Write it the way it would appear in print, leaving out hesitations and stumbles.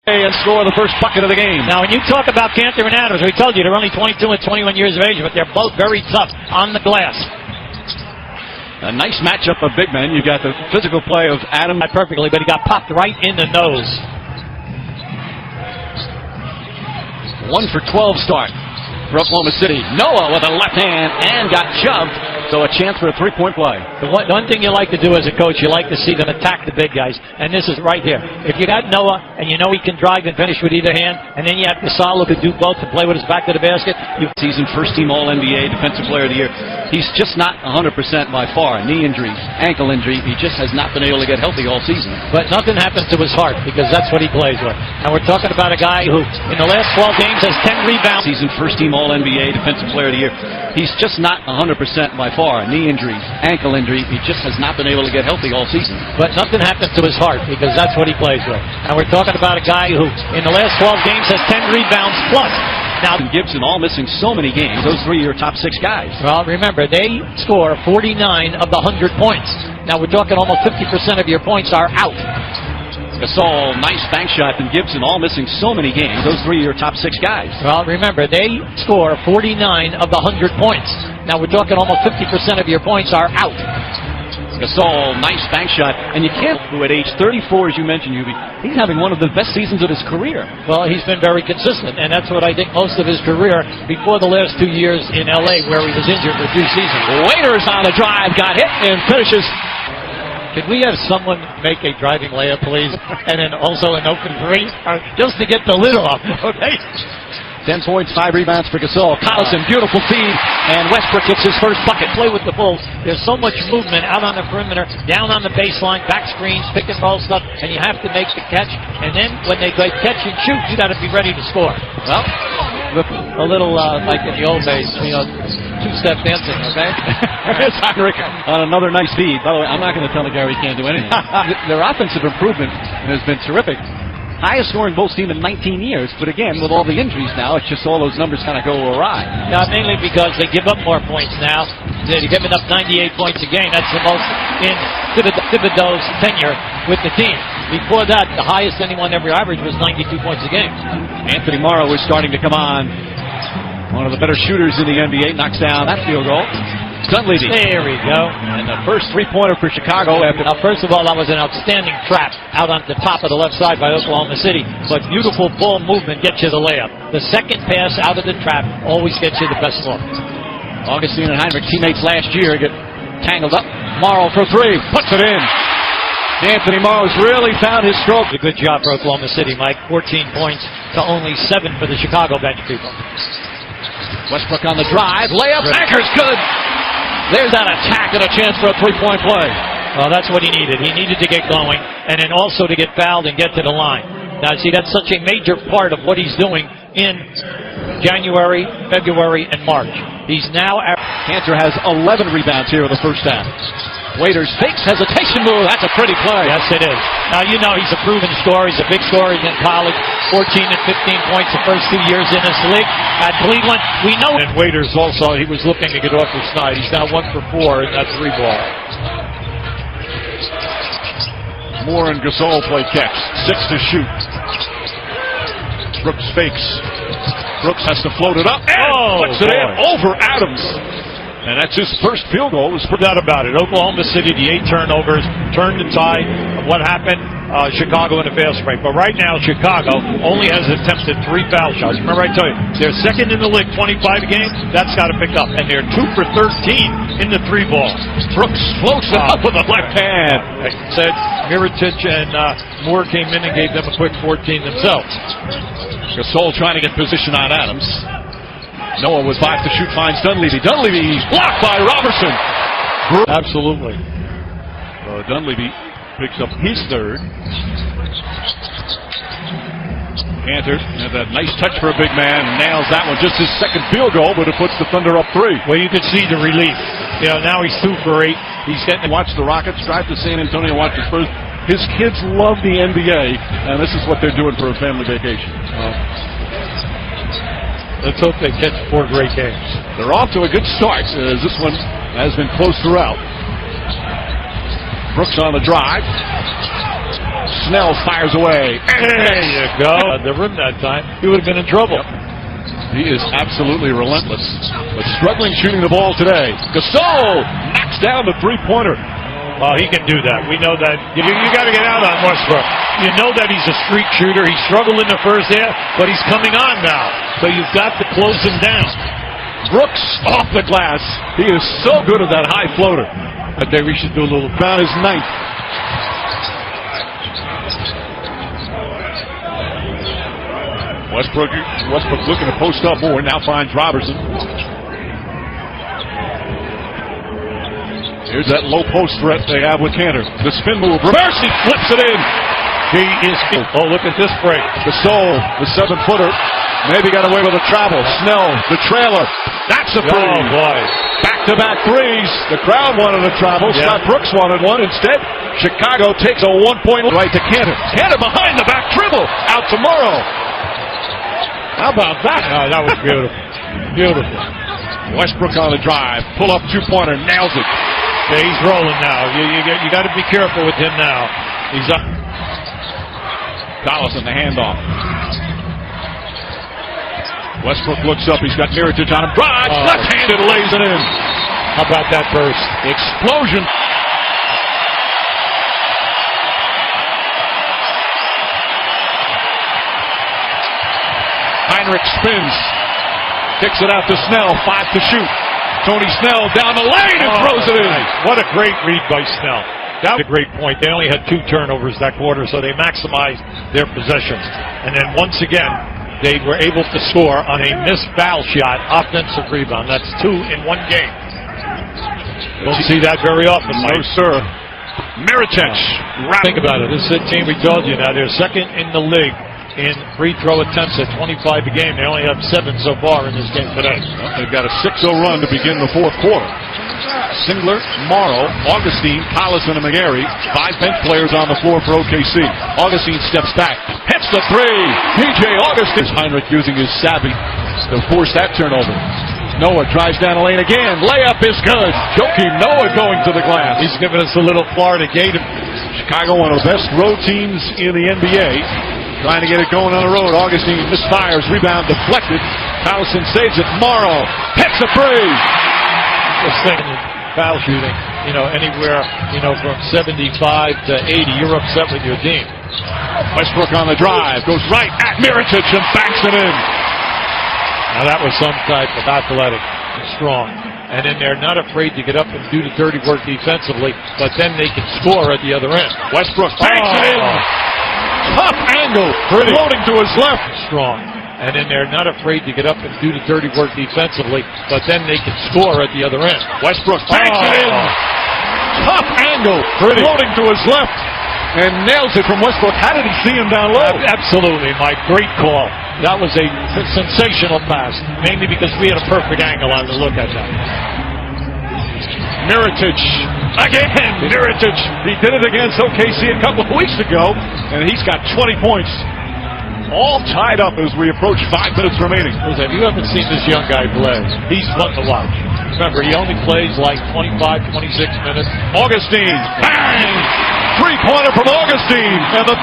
And score the first bucket of the game. Now, when you talk about Cantor and Adams, we told you they're only 22 and 21 years of age, but they're both very tough on the glass. A nice matchup of big men. You got the physical play of Adams. Not perfectly, but he got popped right in the nose. 1 for 12 start for Oklahoma City. Noah with a left hand and got shoved. So a chance for a three-point play. The one thing you like to do as a coach, you like to see them attack the big guys. And this is right here. If you got Noah and you know he can drive and finish with either hand, and then you have Gasol who could do both and play with his back to the basket. Season first-team All-NBA Defensive Player of the Year. He's just not 100% by far. Knee injury, ankle injury. He just has not been able to get healthy all season. But nothing happens to his heart because that's what he plays with. And we're talking about a guy who, in the last 12 games, has 10 rebounds. Season first-team All-NBA Defensive Player of the Year. He's just not 100% by far. Knee injury, ankle injury. He just has not been able to get healthy all season. But nothing happens to his heart because that's what he plays with. And we're talking about a guy who, in the last 12 games, has 10 rebounds plus. Now, Gibson all missing so many games. Those three are your top 6 guys. Well, remember, they score 49 of the 100 points. Now, we're talking almost 50% of your points are out. Gasol, nice bank shot, and Gibson all missing so many games. Those three are your top 6 guys. Well, remember, they score 49 of the 100 points. Now, we're talking almost 50% of your points are out. Gasol, nice bank shot, and you can't, who at age 34, as you mentioned, he's having one of the best seasons of his career. Well, he's been very consistent, and that's what I think most of his career before the last 2 years in L.A. where he was injured for 2 seasons. Waiters on the drive, got hit, and finishes. Could we have someone make a driving layup, please, and then also an open three, just to get the lid off, okay? 10 points, 5 rebounds for Gasol. Collison, beautiful feed, and Westbrook gets his first bucket. Play with the Bulls. There's so much movement out on the perimeter, down on the baseline, back screens, pick and roll stuff, and you have to make the catch. And then when they go catch and shoot, you got to be ready to score. Well, a little like in the old days, two-step dancing, okay? It's Derrick on another nice feed. By the way, I'm not going to tell the guy he can't do anything. Their offensive improvement has been terrific. Highest scoring Bulls team in 19 years, but again, with all the injuries now, it's just all those numbers kind of go awry. Now, mainly because they give up more points now. They're giving up 98 points a game. That's the most in Thibodeau's tenure with the team. Before that, the highest anyone ever averaged was 92 points a game. Anthony Morrow is starting to come on. One of the better shooters in the NBA, knocks down that field goal. Dunleavy. There we go. And the first three-pointer for Chicago. Now, first of all, that was an outstanding trap out on the top of the left side by Oklahoma City. But beautiful ball movement gets you the layup. The second pass out of the trap always gets you the best look. Augustine and Heinrich, teammates last year, get tangled up. Morrow for 3, puts it in. Anthony Morrow's really found his stroke. A good job for Oklahoma City, Mike. 14 points to only 7 for the Chicago bench people. Westbrook on the drive. Layup. Anchor's good. There's that attack and a chance for a three-point play. Well, that's what he needed. He needed to get going and then also to get fouled and get to the line. Now, see, that's such a major part of what he's doing in January, February, and March. He's now... Cantor has 11 rebounds here in the first half. Waiters fakes hesitation move. That's a pretty play. Yes, it is. Now, you know he's a proven scorer. He's a big scorer in college. 14 and 15 points the first 2 years in this league. At Cleveland, we know. And Waiters also, he was looking to get off his snide. He's now 1 for 4 in that 3-ball. Moore and Gasol play catch. 6 to shoot. Brooks fakes. Brooks has to float it up and puts it in over Adams. And that's his first field goal. There's no doubt about it. Oklahoma City, the 8 turnovers, turned the tide of what happened. Chicago in the fast break. But right now, Chicago only has attempted 3 foul shots. Remember I told you, they're second in the league, 25 a game. That's got to pick up. And they're 2 for 13 in the 3-ball. Brooks floats it up with a left hand. Said Mirotic and Moore came in and gave them a quick 14 themselves. Gasol trying to get position on Adams. Noah with 5 to shoot, finds Dunleavy. Dunleavy's blocked by Robertson. Absolutely. Dunleavy picks up his 3rd. Cantor had that nice touch for a big man. Nails that one. Just his 2nd field goal, but it puts the Thunder up 3. Well, you can see the relief. You know, now he's 2 for 8. He's getting to watch the Rockets drive to San Antonio, watch the Spurs. His kids love the NBA, and this is what they're doing for a family vacation. Let's hope they catch 4 great games. They're off to a good start, as this one has been close throughout. Brooks on the drive. Snell fires away. There you go. The rim that time. He would have been in trouble. Yep. He is absolutely relentless, but struggling shooting the ball today. Gasol knocks down the three-pointer. Well, he can do that. We know that. You got to get out on Westbrook. You know that he's a streak shooter. He struggled in the first half, but he's coming on now. So you've got to close him down. Brooks off the glass. He is so good at that high floater. I think we should do a little. Found his ninth. Westbrook looking to post up more. Now finds Robertson. Here's that low post threat they have with Cantor. The spin move. Reverse. He flips it in. He is. Oh, look at this break. Gasol, the 7-footer. Maybe got away with a travel. Snell, the trailer. That's a three. Oh, boy. Back-to-back threes. The crowd wanted a travel. Yeah. Scott Brooks wanted one. Instead, Chicago takes a 1-point right to Cantor. Cantor behind the back dribble. Out to Morrow. How about that? Oh, that was beautiful. Beautiful. Westbrook on the drive. Pull up two-pointer. Nails it. Yeah, he's rolling now. You got to be careful with him now. He's up. Collison, the handoff. Westbrook looks up. He's got Mirotic on him. Drives. Left-handed, lays it in. How about that burst? Explosion. Heinrich spins. Kicks it out to Snell. 5 to shoot. Tony Snell down the lane and throws it in. What a great read by Snell. That was a great point. They only had 2 turnovers that quarter, so they maximized their possessions. And then once again, they were able to score on a missed foul shot, offensive rebound. That's 2 in 1 game. Don't see that very often, Mike. No, sir. Mirotic. Think about it. This is a team we told you now. They're second in the league in free throw attempts at 25 a game. They only have 7 so far in this game today. Well, they've got a 6-0 run to begin the fourth quarter. Singler, Morrow, Augustine, Collison, and McGarry. 5 bench players on the floor for OKC. Augustine steps back, hits the three. PJ Augustine. Heinrich using his savvy to force that turnover. Noah drives down the lane again. Layup is good. Joakim Noah going to the glass. He's giving us a little Florida Gator. Chicago, one of the best road teams in the NBA. Trying to get it going on the road. Augustine misfires. Rebound deflected. Collison saves it. Morrow hits a three. Just thinking foul shooting, anywhere, from 75 to 80, you're upset with your team. Westbrook on the drive. Goes right at Mirotic and banks it in. Now that was some type of athletic and strong. And then they're not afraid to get up and do the dirty work defensively, but then they can score at the other end. Westbrook banks it in. Top angle. Floating to his left. Strong. And then they're not afraid to get up and do the dirty work defensively, but then they can score at the other end. Westbrook banks it in. Top angle. Floating to his left. And nails it from Westbrook. How did he see him down low? Absolutely, Mike. Great call. That was a sensational pass, mainly because we had a perfect angle on to look at that. Mirotic. Again, Mirotic. He did it against OKC a couple of weeks ago, and he's got 20 points. All tied up as we approach 5 minutes remaining. Have you ever seen this young guy play? He's fun to watch. Remember, he only plays like 25, 26 minutes. Augustine. Bang! 3-pointer from Augustine. And the